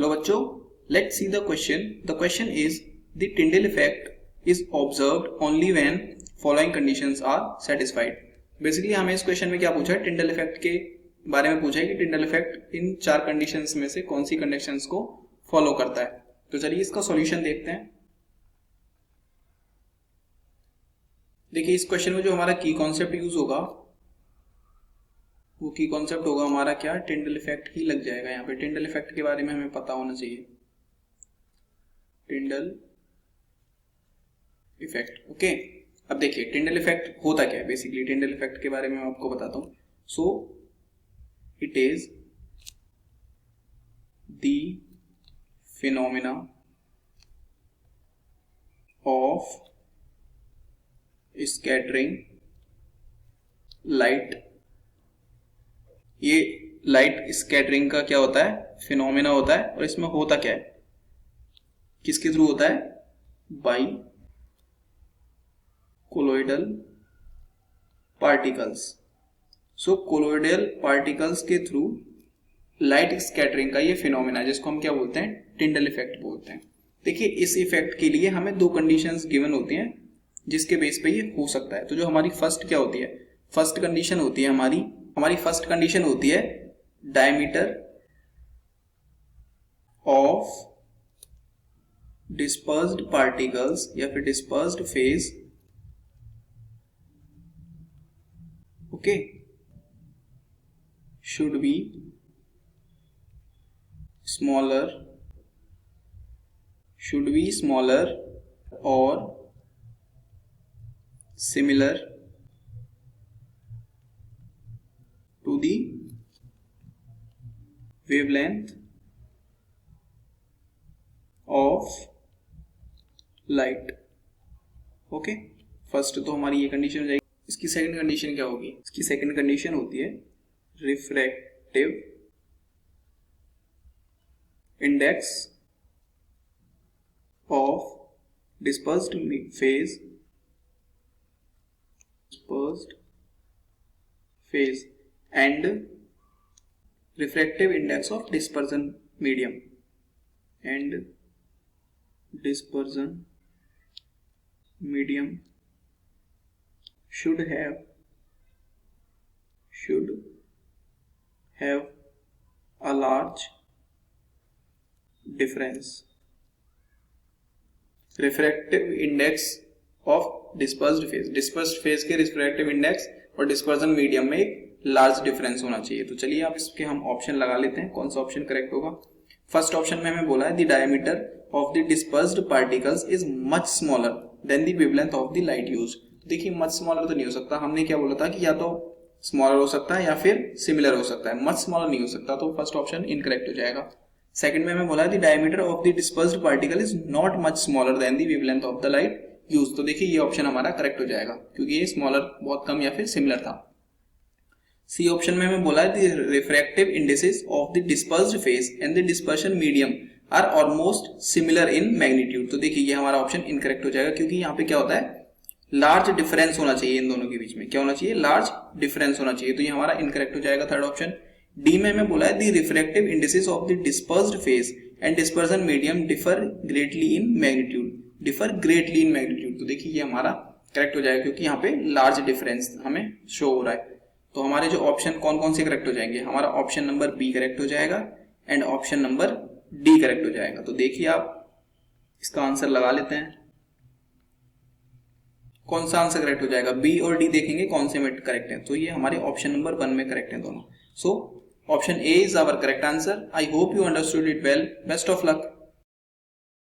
Hello बच्चों, let's see the question. The question is the Tyndall effect is observed only when following conditions are satisfied. Basically हमें इस question में क्या पूछा है, टिंडल इफेक्ट के बारे में पूछा है कि टिंडल इफेक्ट इन चार कंडीशंस में से कौन सी कंडीशंस को फॉलो करता है. तो चलिए इसका सॉल्यूशन देखते हैं. देखिए इस क्वेश्चन में जो हमारा की कॉन्सेप्ट यूज होगा वो की कॉन्सेप्ट होगा हमारा क्या, टिंडल इफेक्ट ही लग जाएगा. यहाँ पे टिंडल इफेक्ट के बारे में हमें पता होना चाहिए. Tyndall effect, okay. अब देखिए टिंडल इफेक्ट होता क्या है. बेसिकली टिंडल इफेक्ट के बारे में मैं आपको बताता हूँ. So it is the phenomena of scattering light. ये लाइट स्कैटरिंग का क्या होता है, फिनोमेना होता है. और इसमें होता क्या है, किसके थ्रू होता है, by colloidal particles. So colloidal particles के थ्रू लाइट स्कैटरिंग का ये फिनोमेना जिसको हम क्या बोलते हैं, टिंडल इफेक्ट बोलते हैं. देखिए इस इफेक्ट के लिए हमें दो कंडीशंस गिवन होती हैं जिसके बेस पे ये हो सकता है. तो जो हमारी फर्स्ट क्या होती है, फर्स्ट कंडीशन होती है हमारी फर्स्ट कंडीशन होती है डायमीटर ऑफ डिस्पर्स्ड पार्टिकल्स या फिर dispersed phase, okay, should be smaller और similar to the wavelength of light. Okay, first तो हमारी ये कंडीशन हो जाएगी. इसकी सेकंड कंडीशन क्या होगी, इसकी सेकंड कंडीशन होती है refractive index of dispersed phase and refractive index of dispersion medium should have a large difference. Refractive index of dispersed phase के रिफ्रैक्टिव इंडेक्स और डिस्पर्जन मीडियम में एक लार्ज डिफरेंस होना चाहिए. तो चलिए आप इसके हम ऑप्शन लगा लेते हैं, कौन सा ऑप्शन करेक्ट होगा. फर्स्ट ऑप्शन में हमें बोला है the diameter of the dispersed particles is much smaller than the wavelength of the light use. देखिए मच स्मॉलर तो नहीं हो सकता, हमने क्या बोला था कि या तो स्मॉलर हो सकता है या फिर सिमिलर हो सकता है, मच स्मॉलर नहीं हो सकता. तो फर्स्ट ऑप्शन इनकरेक्ट हो जाएगा. सेकंड में हमें बोला है the diameter of the dispersed particle is not much smaller than the wavelength of the light use. तो देखिए ये ऑप्शन हमारा करेक्ट हो जाएगा क्योंकि ये स्मॉलर बहुत कम या फिर सिमिलर था. सी ऑप्शन में हमें बोला है the refractive indices of the dispersed phase and the dispersion medium are almost similar in magnitude. तो देखिए ये हमारा ऑप्शन इनकरेक्ट हो जाएगा क्योंकि यहाँ पे क्या होता है, लार्ज डिफरेंस होना चाहिए इन दोनों के बीच में. क्या होना चाहिए, लार्ज डिफरेंस होना चाहिए. तो ये हमारा इनकरेक्ट हो जाएगा थर्ड ऑप्शन. डी में हमें बोला है the refractive indices of the dispersed phase and dispersion medium differ greatly in magnitude. तो देखिए ये हमारा करेक्ट हो जाएगा क्योंकि यहाँ पे लार्ज डिफरेंस हमें शो हो रहा है. तो हमारे जो ऑप्शन कौन कौन से करेक्ट हो जाएंगे, हमारा ऑप्शन नंबर बी करेक्ट हो जाएगा and option number D correct हो जाएगा. तो देखिए आप इसका आंसर लगा लेते हैं, कौन सा आंसर करेक्ट हो जाएगा. बी और डी देखेंगे कौन से में करेक्ट है. तो ये हमारे ऑप्शन नंबर 1 में करेक्ट है दोनों. So option A is our correct answer. I hope you understood it well. Best of luck.